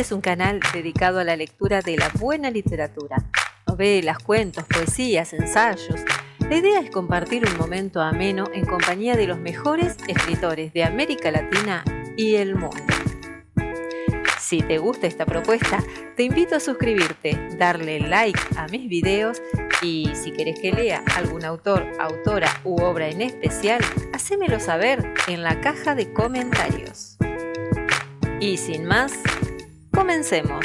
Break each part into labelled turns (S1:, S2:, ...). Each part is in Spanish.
S1: Este es un canal dedicado a la lectura de la buena literatura, novelas, cuentos, poesías, ensayos. La idea es compartir un momento ameno en compañía de los mejores escritores de América Latina y el mundo. Si te gusta esta propuesta, te invito a suscribirte, darle like a mis videos y si querés que lea algún autor, autora u obra en especial, hacémelo saber en la caja de comentarios. Y sin más, comencemos.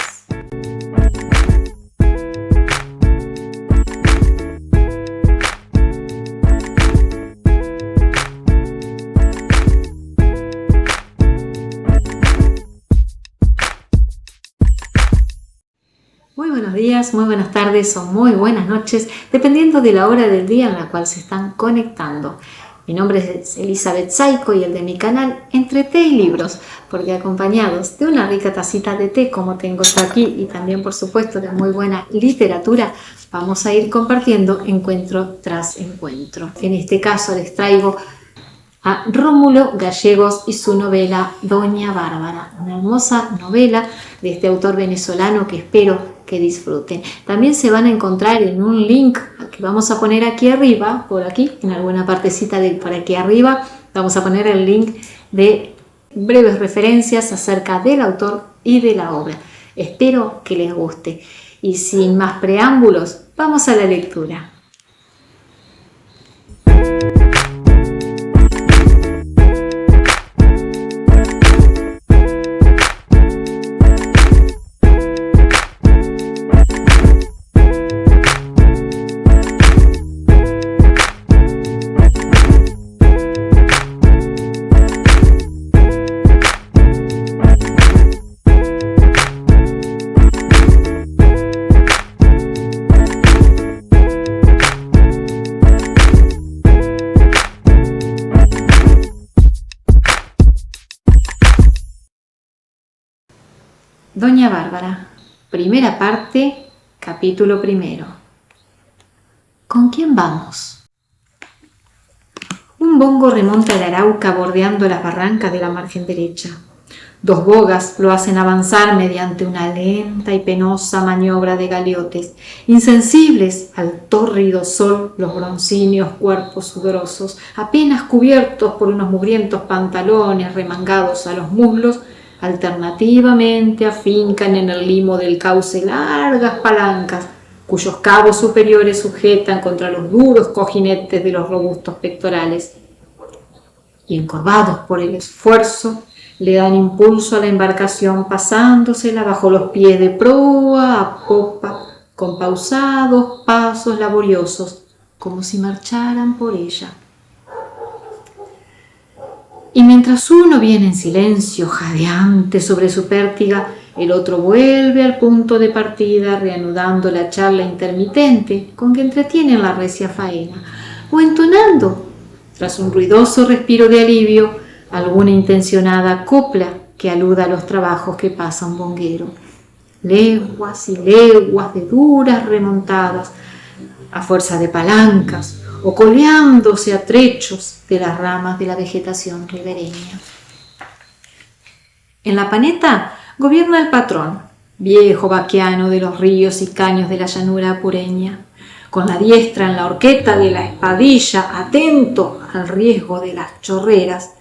S2: Muy buenos días, muy buenas tardes o muy buenas noches, dependiendo de la hora del día en la cual se están conectando. Mi nombre es Elizabeth Saico y el de mi canal Entre Té y Libros, porque acompañados de una rica tacita de té como tengo yo aquí y también por supuesto de muy buena literatura, vamos a ir compartiendo encuentro tras encuentro. En este caso les traigo a Rómulo Gallegos y su novela Doña Bárbara, una hermosa novela de este autor venezolano que espero que disfruten. También se van a encontrar en un link que vamos a poner aquí arriba, por aquí, en alguna partecita de por aquí arriba, vamos a poner el link de breves referencias acerca del autor y de la obra. Espero que les guste. Y sin más preámbulos, vamos a la lectura. Doña Bárbara, primera parte, capítulo primero. ¿Con quién vamos? Un bongo remonta el Arauca bordeando las barrancas de la margen derecha. Dos bogas lo hacen avanzar mediante una lenta y penosa maniobra de galeotes, insensibles al tórrido sol los broncíneos cuerpos sudorosos, apenas cubiertos por unos mugrientos pantalones remangados a los muslos, alternativamente afincan en el limo del cauce largas palancas, cuyos cabos superiores sujetan contra los duros cojinetes de los robustos pectorales, y encorvados por el esfuerzo, le dan impulso a la embarcación pasándosela bajo los pies de proa a popa, con pausados pasos laboriosos, como si marcharan por ella. Y mientras uno viene en silencio, jadeante sobre su pértiga, el otro vuelve al punto de partida, reanudando la charla intermitente con que entretienen la recia faena, o entonando, tras un ruidoso respiro de alivio, alguna intencionada copla que aluda a los trabajos que pasa un bonguero. Leguas y leguas de duras remontadas, a fuerza de palancas, o coleándose a trechos de las ramas de la vegetación ribereña. En la Paneta gobierna el patrón, viejo vaquiano de los ríos y caños de la llanura apureña, con la diestra en la horqueta de la espadilla, atento al riesgo de las chorreras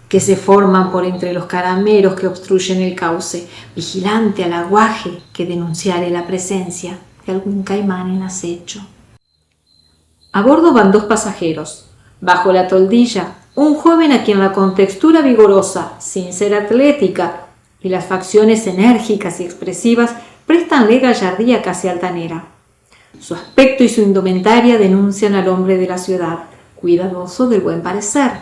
S2: que se forman por entre los carameros que obstruyen el cauce, vigilante al aguaje que denunciare la presencia de algún caimán en acecho. A bordo van dos pasajeros. Bajo la toldilla, un joven a quien la contextura vigorosa, sin ser atlética, y las facciones enérgicas y expresivas préstanle gallardía casi altanera. Su aspecto y su indumentaria denuncian al hombre de la ciudad, cuidadoso del buen parecer.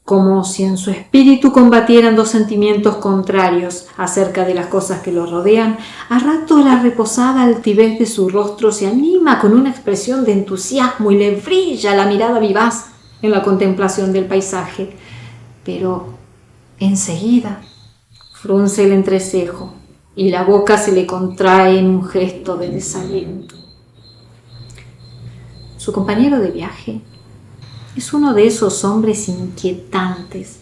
S2: Como si en su espíritu combatieran dos sentimientos contrarios acerca de las cosas que lo rodean, a rato la reposada altivez de su rostro se anima con una expresión de entusiasmo y le brilla la mirada vivaz en la contemplación del paisaje. Pero enseguida frunce el entrecejo y la boca se le contrae en un gesto de desaliento. Su compañero de viaje es uno de esos hombres inquietantes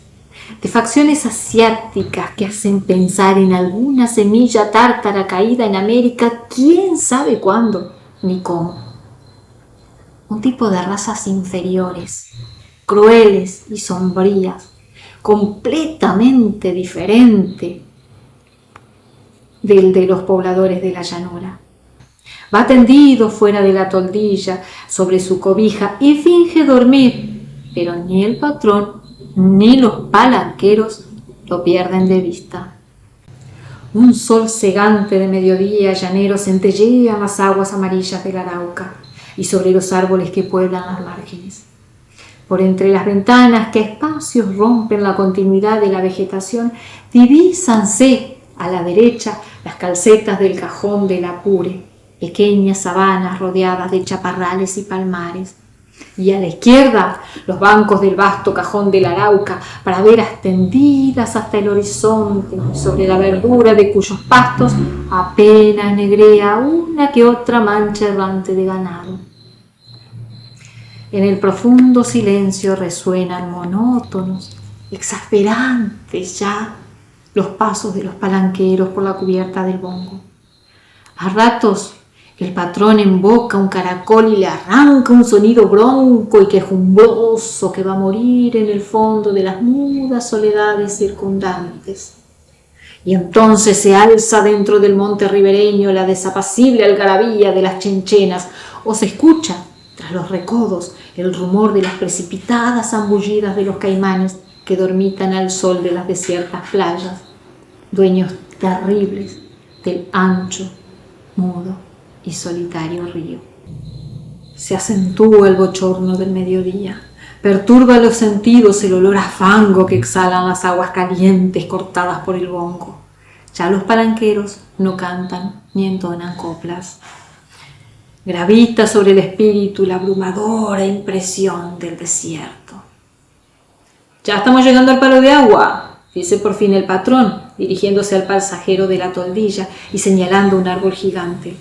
S2: de facciones asiáticas que hacen pensar en alguna semilla tártara caída en América, quién sabe cuándo ni cómo. Un tipo de razas inferiores, crueles y sombrías, completamente diferente del de los pobladores de la llanura. Va tendido fuera de la toldilla, sobre su cobija, y finge dormir, pero ni el patrón ni los palanqueros lo pierden de vista. Un sol cegante de mediodía llanero centellea en las aguas amarillas del Arauca y sobre los árboles que pueblan las márgenes. Por entre las ventanas que a espacios rompen la continuidad de la vegetación, divísanse a la derecha las calcetas del cajón del Apure, pequeñas sabanas rodeadas de chaparrales y palmares, y a la izquierda los bancos del vasto cajón del Arauca, praderas tendidas hasta el horizonte, sobre la verdura de cuyos pastos apenas negrea una que otra mancha errante de ganado. En el profundo silencio resuenan monótonos, exasperantes ya, los pasos de los palanqueros por la cubierta del bongo. A ratos el patrón emboca un caracol y le arranca un sonido bronco y quejumbroso que va a morir en el fondo de las mudas soledades circundantes. Y entonces se alza dentro del monte ribereño la desapacible algarabía de las chenchenas, o se escucha, tras los recodos, el rumor de las precipitadas zambullidas de los caimanes que dormitan al sol de las desiertas playas, dueños terribles del ancho, mudo y solitario río. Se acentúa el bochorno del mediodía, perturba los sentidos el olor a fango que exhalan las aguas calientes cortadas por el bongo. Ya los palanqueros no cantan ni entonan coplas. Gravita sobre el espíritu la abrumadora impresión del desierto. «Ya estamos llegando al palo de agua», dice por fin el patrón, dirigiéndose al pasajero de la toldilla y señalando un árbol gigante.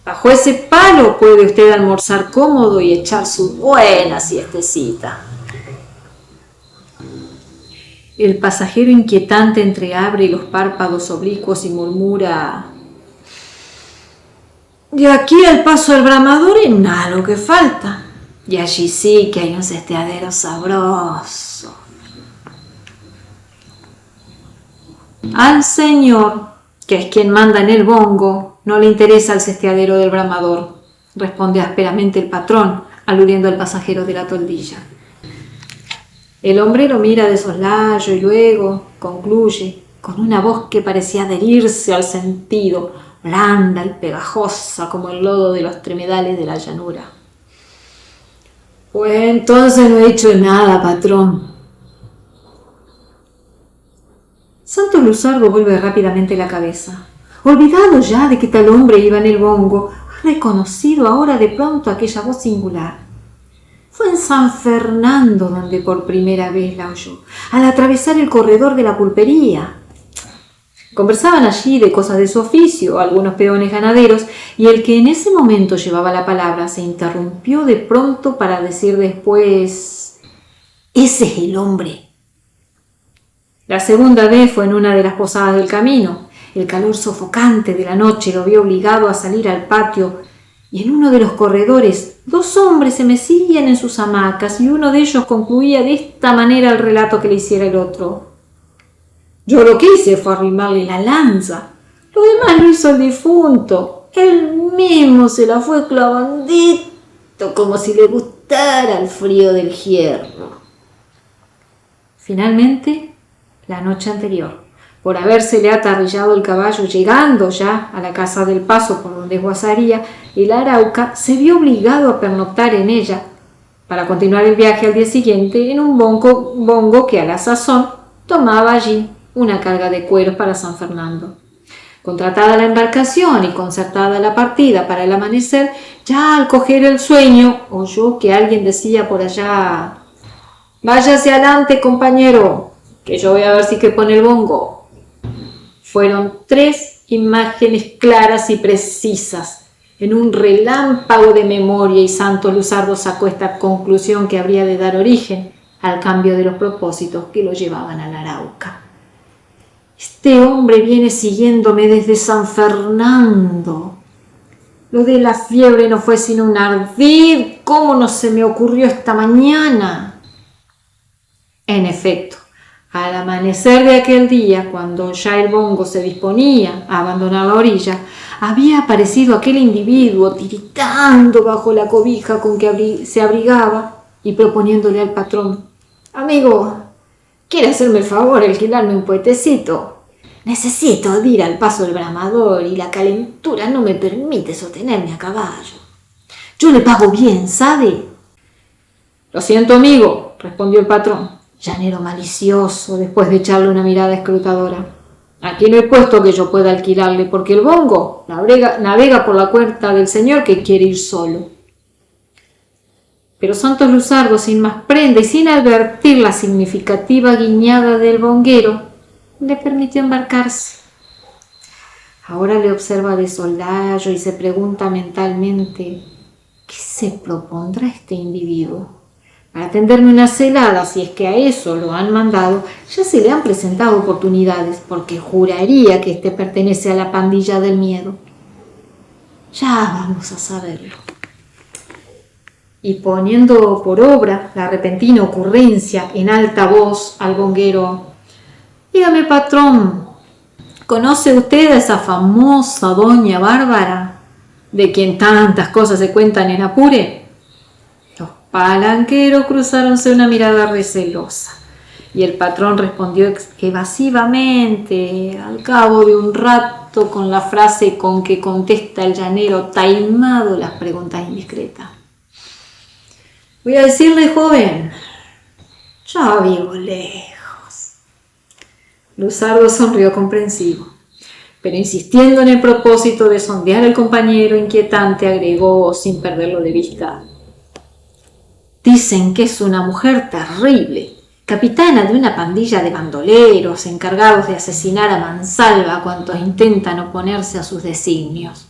S2: «Bajo ese palo puede usted almorzar cómodo y echar su buena siestecita». El pasajero inquietante entreabre los párpados oblicuos y murmura: «De aquí al paso del Bramador es nada lo que falta. Y allí sí que hay un cesteadero sabroso». Al señor, que es quien manda en el bongo, no le interesa el cesteadero del Bramador, responde ásperamente el patrón, aludiendo al pasajero de la toldilla. El hombre lo mira de soslayo y luego concluye, con una voz que parecía adherirse al sentido, blanda y pegajosa como el lodo de los tremedales de la llanura: «Pues entonces no he hecho nada, patrón». Santos Luzardo vuelve rápidamente la cabeza. Olvidado ya de que tal hombre iba en el bongo, ha reconocido ahora de pronto aquella voz singular. Fue en San Fernando donde por primera vez la oyó, al atravesar el corredor de la pulpería. Conversaban allí de cosas de su oficio, algunos peones ganaderos, y el que en ese momento llevaba la palabra se interrumpió de pronto para decir después: «Ese es el hombre». La segunda vez fue en una de las posadas del camino. El calor sofocante de la noche lo vio obligado a salir al patio, y en uno de los corredores 2 hombres se mecían en sus hamacas, y uno de ellos concluía de esta manera el relato que le hiciera el otro: «Yo lo que hice fue arrimarle la lanza, lo demás lo hizo el difunto, él mismo se la fue clavandito como si le gustara el frío del hierro». Finalmente, la noche anterior, por habérsele atarrillado el caballo llegando ya a la casa del paso por donde guasaría, el Arauca se vio obligado a pernoctar en ella, para continuar el viaje al día siguiente en un bongo que a la sazón tomaba allí una carga de cueros para San Fernando. Contratada la embarcación y concertada la partida para el amanecer, ya al coger el sueño oyó que alguien decía por allá: «Váyase adelante, compañero, que yo voy a ver si que pone el bongo». Fueron 3 imágenes claras y precisas, en un relámpago de memoria, y Santos Luzardo sacó esta conclusión que habría de dar origen al cambio de los propósitos que lo llevaban al Arauca. Este hombre viene siguiéndome desde San Fernando. Lo de la fiebre no fue sino un ardid. ¿Cómo no se me ocurrió esta mañana? En efecto, al amanecer de aquel día, cuando ya el bongo se disponía a abandonar la orilla, había aparecido aquel individuo tiritando bajo la cobija con que se abrigaba y proponiéndole al patrón: «Amigo, ¿quiere hacerme el favor de alquilarme un puentecito? Necesito ir al paso del bramador y la calentura no me permite sostenerme a caballo. Yo le pago bien, ¿sabe?» «Lo siento, amigo», respondió el patrón, llanero malicioso, después de echarle una mirada escrutadora. «Aquí no he puesto que yo pueda alquilarle, porque el bongo navega por la cuenta del señor que quiere ir solo». Pero Santos Luzardo, sin más prenda y sin advertir la significativa guiñada del bonguero, le permitió embarcarse. Ahora le observa de soslayo y se pregunta mentalmente: ¿qué se propondrá este individuo? Para tenderme una celada, si es que a eso lo han mandado, ya se le han presentado oportunidades, porque juraría que este pertenece a la pandilla del miedo. Ya vamos a saberlo. Y poniendo por obra la repentina ocurrencia en alta voz al bonguero: «Dígame, patrón, ¿conoce usted a esa famosa doña Bárbara, de quien tantas cosas se cuentan en Apure?» Los palanqueros cruzáronse una mirada recelosa y el patrón respondió evasivamente, al cabo de un rato, con la frase con que contesta el llanero taimado las preguntas indiscretas: «Voy a decirle, joven, yo vivo lejos». Luzardo sonrió comprensivo, pero insistiendo en el propósito de sondear al compañero inquietante, agregó sin perderlo de vista: «Dicen que es una mujer terrible, capitana de una pandilla de bandoleros encargados de asesinar a mansalva a cuantos intentan oponerse a sus designios».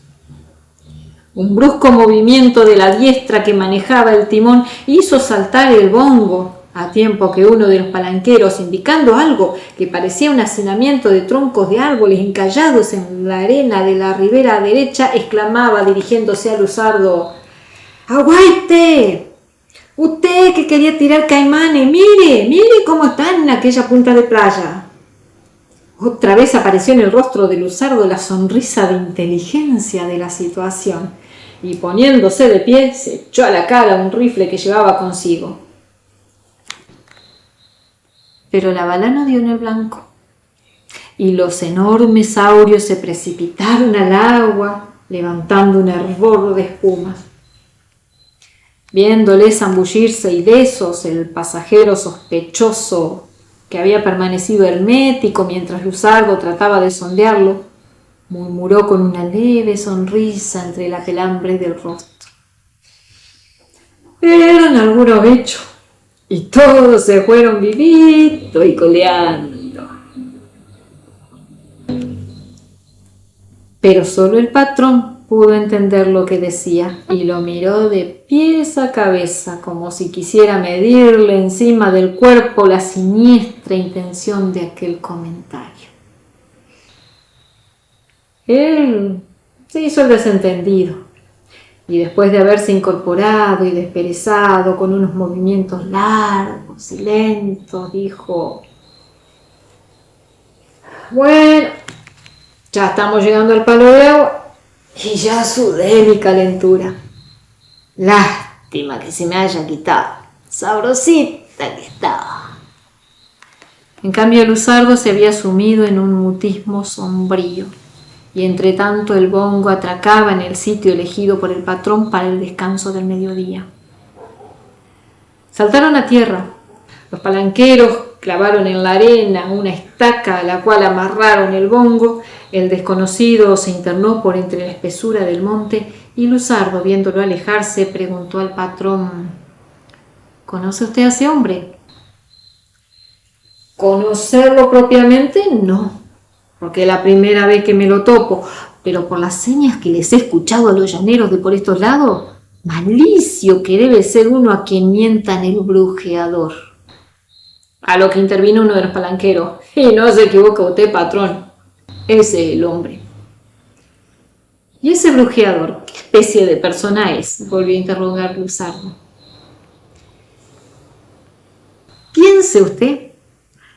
S2: Un brusco movimiento de la diestra que manejaba el timón hizo saltar el bongo, a tiempo que uno de los palanqueros, indicando algo que parecía un hacinamiento de troncos de árboles encallados en la arena de la ribera derecha, exclamaba dirigiéndose a Luzardo: «¡Aguaite! Usted que quería tirar caimanes, mire cómo está en aquella punta de playa». Otra vez apareció en el rostro de Luzardo la sonrisa de inteligencia de la situación, y poniéndose de pie se echó a la cara un rifle que llevaba consigo. Pero la bala no dio en el blanco, y los enormes saurios se precipitaron al agua, levantando un hervor de espumas. Viéndole zambullirse ilesos, el pasajero sospechoso, que había permanecido hermético mientras Luzardo trataba de sondearlo, murmuró con una leve sonrisa entre la pelambre del rostro: «Eran algunos bichos, y todos se fueron vivito y coleando». Pero solo el patrón pudo entender lo que decía y lo miró de pies a cabeza, como si quisiera medirle encima del cuerpo la siniestra intención de aquel comentario. Él se hizo el desentendido y, después de haberse incorporado y desperezado con unos movimientos largos y lentos, dijo: «Bueno, ya estamos llegando al palo de agua y ya sudé mi calentura. Lástima que se me haya quitado, sabrosita que estaba». En cambio, Luzardo se había sumido en un mutismo sombrío, y entre tanto el bongo atracaba en el sitio elegido por el patrón para el descanso del mediodía. Saltaron a tierra. Los palanqueros clavaron en la arena una estaca a la cual amarraron el bongo. El desconocido se internó por entre la espesura del monte y Luzardo, viéndolo alejarse, preguntó al patrón: «¿Conoce usted a ese hombre?». «Conocerlo propiamente, no, porque es la primera vez que me lo topo, pero por las señas que les he escuchado a los llaneros de por estos lados, malicio que debe ser uno a quien mientan el brujeador». A lo que intervino uno de los palanqueros. Y no se equivoca usted, patrón. Ese es el hombre. ¿Y ese brujeador, qué especie de persona es? Volvió a interrogar Luzardo. Piense usted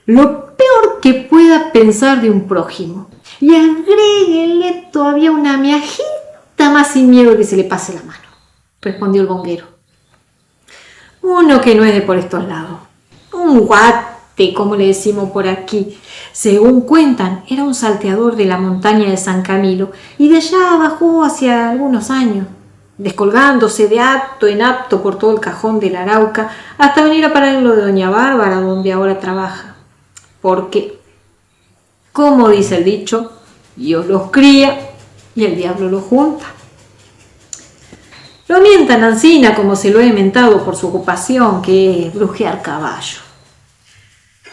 S2: lo peor que pueda pensar de un prójimo y agréguele todavía una miajita más sin miedo que se le pase la mano, respondió el bonguero. Uno que no es de por estos lados, un guate, como le decimos por aquí. Según cuentan, era un salteador de la montaña de San Camilo y de allá bajó hacia algunos años, descolgándose de apto en apto por todo el cajón del Arauca hasta venir a parar en lo de Doña Bárbara, donde ahora trabaja. Porque, como dice el dicho, Dios los cría y el diablo los junta. Lo mientan Ancina como se lo he mentado por su ocupación, que es brujear caballo.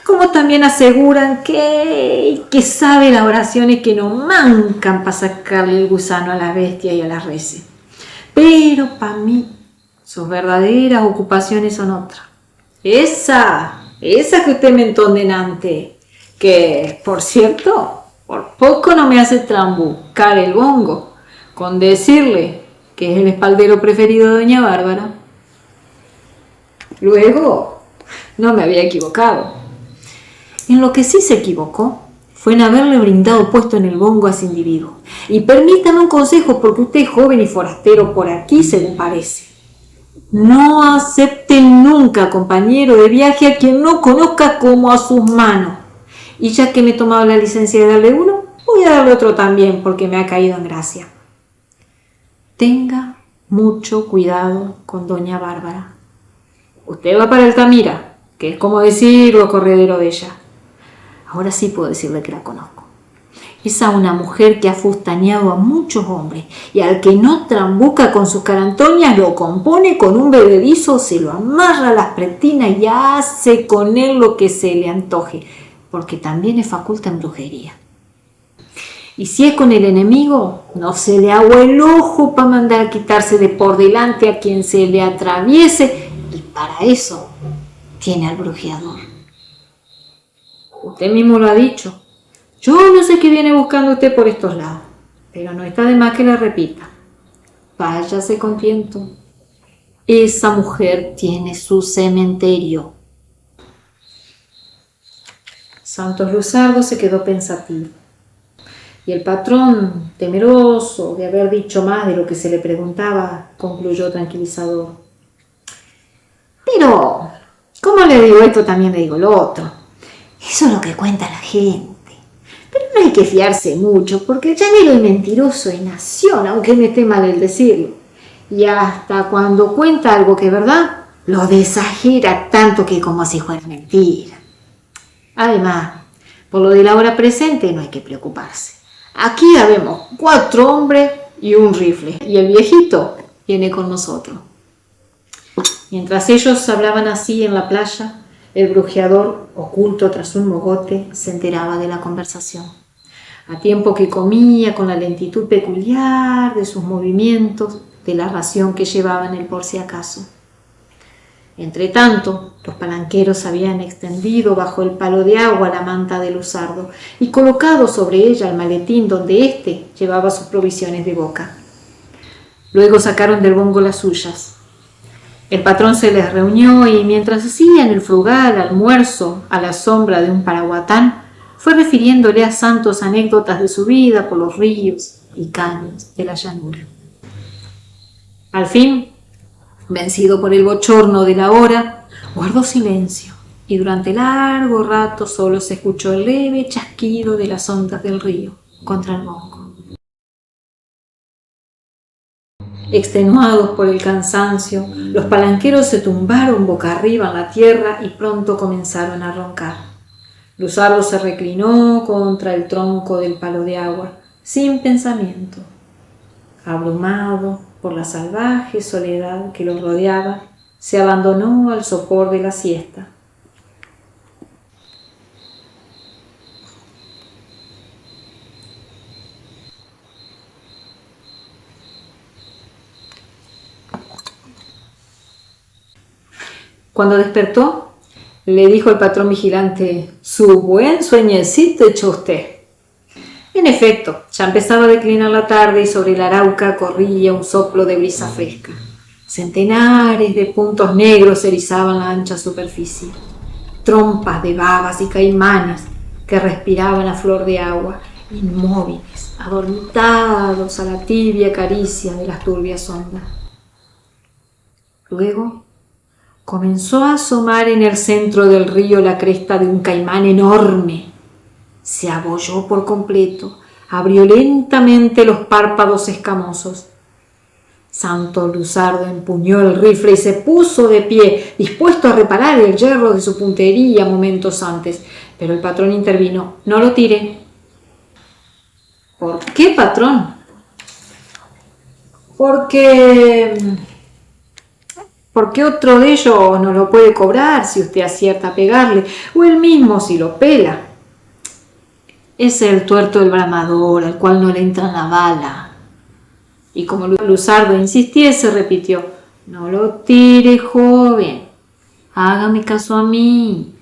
S2: Como también aseguran que sabe las oraciones que no mancan para sacarle el gusano a la bestia y a las reses. Pero para mí, sus verdaderas ocupaciones son otras. Esa que usted mentó delante, que, por cierto, por poco no me hace trambucar el bongo con decirle que es el espaldero preferido de Doña Bárbara. Luego, no me había equivocado. En lo que sí se equivocó fue en haberle brindado puesto en el bongo a ese individuo. Y permítame un consejo, porque usted es joven y forastero por aquí, según parece. No acepten nunca, compañero de viaje, a quien no conozca como a sus manos. Y ya que me he tomado la licencia de darle uno, voy a darle otro también, porque me ha caído en gracia. Tenga mucho cuidado con Doña Bárbara. Usted va para Altamira, que es como decir lo corredero de ella. Ahora sí puedo decirle que la conozco. Es a una mujer que ha fustaneado a muchos hombres y al que no trambuca con sus carantoñas lo compone con un bebedizo, se lo amarra a las pretinas y hace con él lo que se le antoje, porque también es faculta en brujería. Y si es con el enemigo, no se le agua el ojo para mandar a quitarse de por delante a quien se le atraviese, y para eso tiene al brujeador. Usted mismo lo ha dicho. Yo no sé qué viene buscando usted por estos lados, pero no está de más que le repita. Váyase con tiento. Esa mujer tiene su cementerio. Santos Luzardo se quedó pensativo. Y el patrón, temeroso de haber dicho más de lo que se le preguntaba, concluyó tranquilizador. Pero, ¿cómo le digo esto, también le digo lo otro? Eso es lo que cuenta la gente. Pero no hay que fiarse mucho, porque el llanero es mentiroso y nación, aunque me esté mal el decirlo. Y hasta cuando cuenta algo que es verdad, lo desajera tanto que como si fuera mentira. Además, por lo de la hora presente no hay que preocuparse. Aquí habemos 4 hombres y un rifle, y el viejito viene con nosotros. Mientras ellos hablaban así en la playa, el brujeador, oculto tras un mogote, se enteraba de la conversación. A tiempo que comía con la lentitud peculiar de sus movimientos, de la ración que llevaba en el por si acaso. Entretanto, los palanqueros habían extendido bajo el palo de agua la manta de Luzardo y colocado sobre ella el maletín donde éste llevaba sus provisiones de boca. Luego sacaron del bongo las suyas. El patrón se les reunió y mientras hacían el frugal almuerzo a la sombra de un paraguatán, fue refiriéndole a Santos anécdotas de su vida por los ríos y caños de la llanura. Al fin, vencido por el bochorno de la hora, guardó silencio y durante largo rato solo se escuchó el leve chasquido de las ondas del río contra el bongo. Extenuados por el cansancio, los palanqueros se tumbaron boca arriba en la tierra y pronto comenzaron a roncar. Luzardo se reclinó contra el tronco del palo de agua, sin pensamiento. Abrumado por la salvaje soledad que lo rodeaba, se abandonó al sopor de la siesta. Cuando despertó, le dijo el patrón vigilante. Su buen sueñecito echó usted. En efecto, ya empezaba a declinar la tarde y sobre la Arauca corría un soplo de brisa fresca. Centenares de puntos negros erizaban la ancha superficie. Trompas de babas y caimanes que respiraban a flor de agua, inmóviles, adormitados a la tibia caricia de las turbias ondas. Luego comenzó a asomar en el centro del río la cresta de un caimán enorme. Se abolló por completo, abrió lentamente los párpados escamosos. Santo Luzardo empuñó el rifle y se puso de pie, dispuesto a reparar el hierro de su puntería momentos antes. Pero el patrón intervino. No lo tire. ¿Por qué, patrón? Porque otro de ellos no lo puede cobrar si usted acierta a pegarle, o él mismo si lo pela. Es el tuerto del bramador, al cual no le entra la bala. Y como Luzardo insistiese, repitió: no lo tire, joven, hágame caso a mí.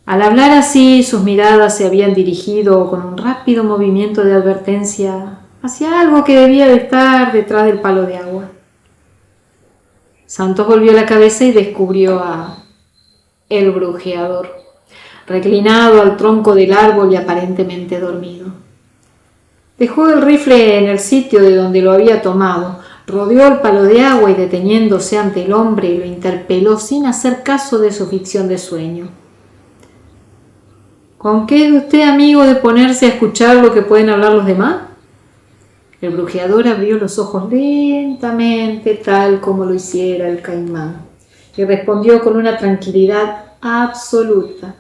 S2: Al hablar así, sus miradas se habían dirigido con un rápido movimiento de advertencia hacia algo que debía de estar detrás del palo de agua. Santos volvió la cabeza y descubrió a el brujeador, reclinado al tronco del árbol y aparentemente dormido. Dejó el rifle en el sitio de donde lo había tomado, rodeó el palo de agua y deteniéndose ante el hombre lo interpeló sin hacer caso de su ficción de sueño. ¿Con qué es usted amigo de ponerse a escuchar lo que pueden hablar los demás? El brujeador abrió los ojos lentamente, tal como lo hiciera el caimán, y respondió con una tranquilidad absoluta: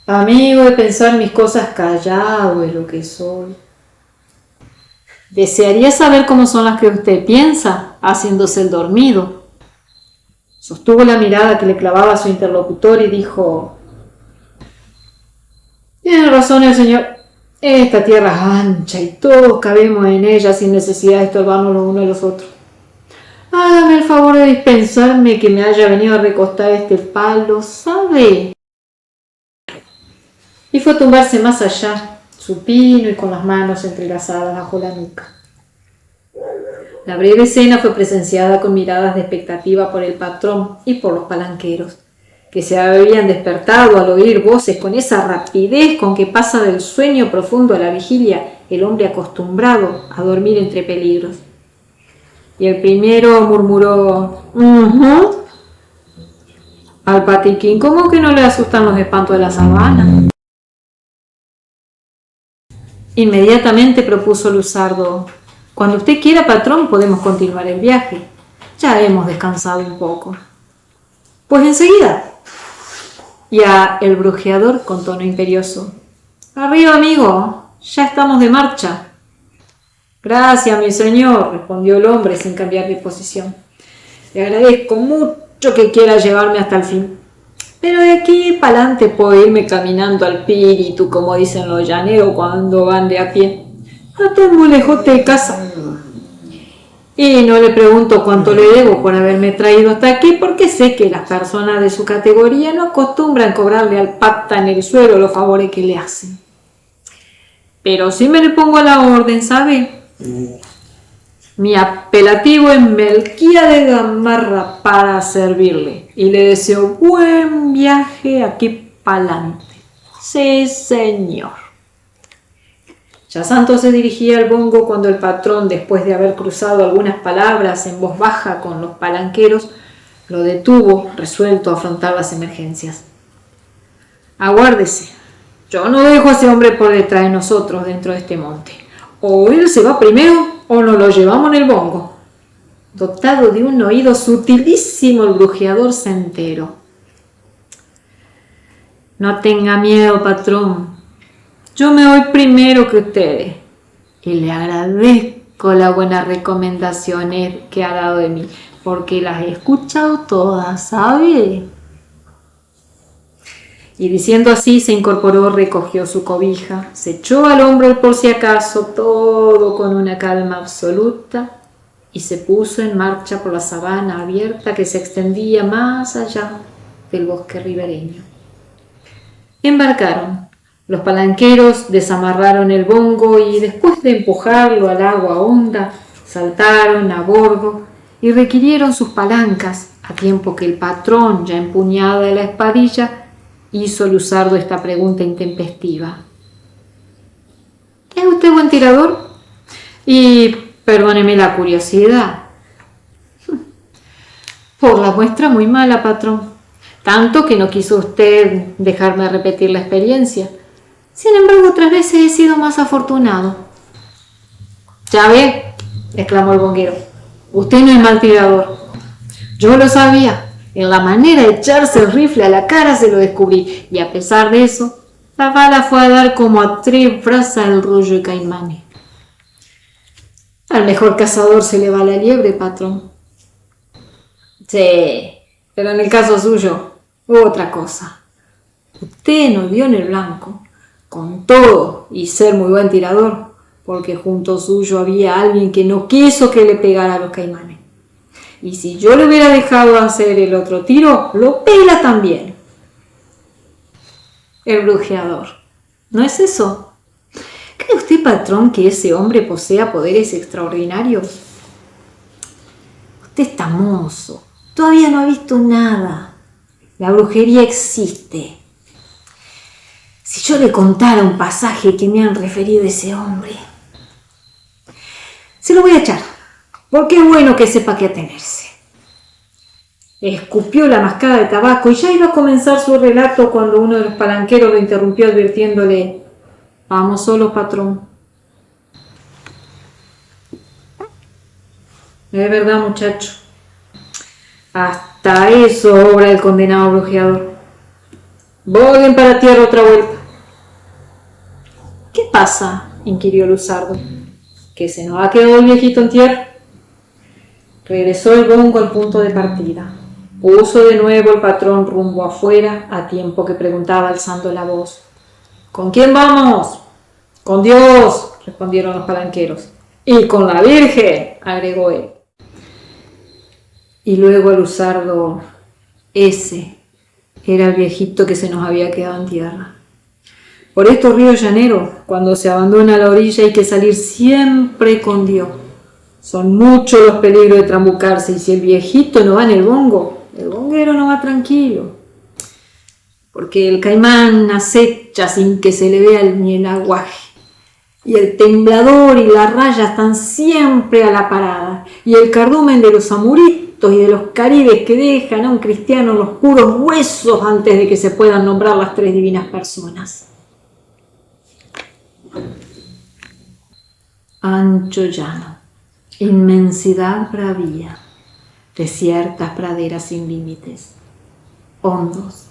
S2: amigo de pensar mis cosas callado es lo que soy. Desearía saber cómo son las que usted piensa, haciéndose el dormido. Sostuvo la mirada que le clavaba a su interlocutor y dijo: tiene razón el señor. Esta tierra es ancha y todos cabemos en ella sin necesidad de estorbarnos los unos a los otros. Hágame el favor de dispensarme que me haya venido a recostar este palo, ¿sabe? Y fue a tumbarse más allá, supino y con las manos entrelazadas bajo la nuca. La breve escena fue presenciada con miradas de expectativa por el patrón y por los palanqueros, que se habían despertado al oír voces con esa rapidez con que pasa del sueño profundo a la vigilia el hombre acostumbrado a dormir entre peligros. Y el primero murmuró: al patiquín, ¿cómo que no le asustan los espantos de la sabana? Inmediatamente propuso Luzardo: cuando usted quiera, patrón, podemos continuar el viaje. Ya hemos descansado un poco. Pues enseguida. Y a el brujeador con tono imperioso: arriba, amigo, ya estamos de marcha. Gracias, mi señor, respondió el hombre sin cambiar de posición. Le agradezco mucho que quiera llevarme hasta el fin, pero de aquí para adelante puedo irme caminando al píritu, como dicen los llaneros cuando van de a pie. No estoy muy lejos de casa. Y no le pregunto cuánto le debo por haberme traído hasta aquí, porque sé que las personas de su categoría no acostumbran cobrarle al pata en el suelo los favores que le hacen. Pero sí me le pongo a la orden, ¿sabe? Mi apelativo es Melquía de Gamarra para servirle, y le deseo buen viaje aquí pa'lante. Sí, señor. Ya Santos se dirigía al bongo cuando el patrón, después de haber cruzado algunas palabras en voz baja con los palanqueros, lo detuvo, resuelto a afrontar las emergencias. Aguárdese, yo no dejo a ese hombre por detrás de nosotros dentro de este monte. O él se va primero o nos lo llevamos en el bongo. Dotado de un oído sutilísimo, el brujeador se enteró. No tenga miedo, patrón. Yo me voy primero que ustedes y le agradezco las buenas recomendaciones que ha dado de mí, porque las he escuchado todas, ¿sabe? Y diciendo así se incorporó, recogió su cobija, se echó al hombro por si acaso, todo con una calma absoluta, y se puso en marcha por la sabana abierta que se extendía más allá del bosque ribereño. Embarcaron. Los palanqueros desamarraron el bongo y después de empujarlo al agua honda, saltaron a bordo y requirieron sus palancas, a tiempo que el patrón, ya empuñada la espadilla, hizo al Luzardo esta pregunta intempestiva. ¿Es usted buen tirador? Y perdóneme la curiosidad. Por la muestra muy mala, patrón. Tanto que no quiso usted dejarme repetir la experiencia. Sin embargo, otras veces he sido más afortunado. Ya ve, exclamó el bonguero, usted no es mal tirador. Yo lo sabía. En la manera de echarse el rifle a la cara se lo descubrí. Y a pesar de eso, la bala fue a dar como a 3 brazas el rollo de Caimanes. Al mejor cazador se le va la liebre, patrón. Sí, pero en el caso suyo hubo otra cosa. Usted no dio en el blanco, con todo y ser muy buen tirador, porque junto suyo había alguien que no quiso que le pegara a los Caimanes. Y si yo le hubiera dejado hacer el otro tiro, lo pela también. El brujeador. ¿No es eso? ¿Cree usted, patrón, que ese hombre posea poderes extraordinarios? Usted está mozo. Todavía no ha visto nada. La brujería existe. Si yo le contara un pasaje que me han referido ese hombre, se lo voy a echar, porque es bueno que sepa qué atenerse. Escupió la mascada de tabaco y ya iba a comenzar su relato cuando uno de los palanqueros lo interrumpió advirtiéndole: vamos solos, patrón. Es verdad, muchacho. Hasta eso obra el condenado brujeador. Volen para tierra otra vuelta. ¿Qué pasa?, inquirió Luzardo. ¿Que se nos ha quedado el viejito en tierra? Regresó el bongo al punto de partida. Puso de nuevo el patrón rumbo afuera, a tiempo que preguntaba alzando la voz: ¿con quién vamos? Con Dios, respondieron los palanqueros. Y con la Virgen, agregó él. Y luego a Luzardo: ese era el viejito que se nos había quedado en tierra. Por estos ríos llaneros, cuando se abandona la orilla, hay que salir siempre con Dios. Son muchos los peligros de trambucarse, y si el viejito no va en el bongo, el bonguero no va tranquilo. Porque el caimán acecha sin que se le vea ni el aguaje. Y el temblador y la raya están siempre a la parada. Y el cardumen de los amuritos y de los caribes que dejan a un cristiano los puros huesos antes de que se puedan nombrar las 3 divinas personas. Ancho llano, inmensidad bravía, desiertas praderas sin límites, hondos,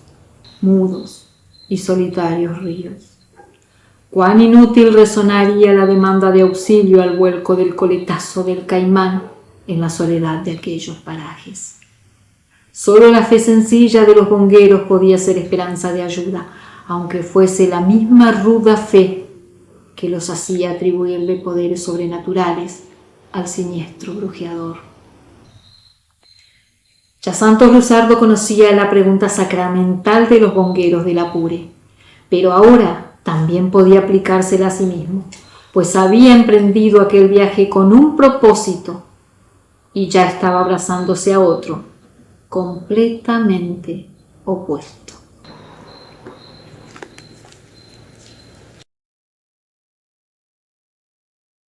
S2: mudos y solitarios ríos. Cuán inútil resonaría la demanda de auxilio al vuelco del coletazo del caimán en la soledad de aquellos parajes. Solo la fe sencilla de los bongueros podía ser esperanza de ayuda, aunque fuese la misma ruda fe que los hacía atribuirle poderes sobrenaturales al siniestro brujeador. Ya Santos Luzardo conocía la pregunta sacramental de los bongueros del Apure, pero ahora también podía aplicársela a sí mismo, pues había emprendido aquel viaje con un propósito y ya estaba abrazándose a otro completamente opuesto.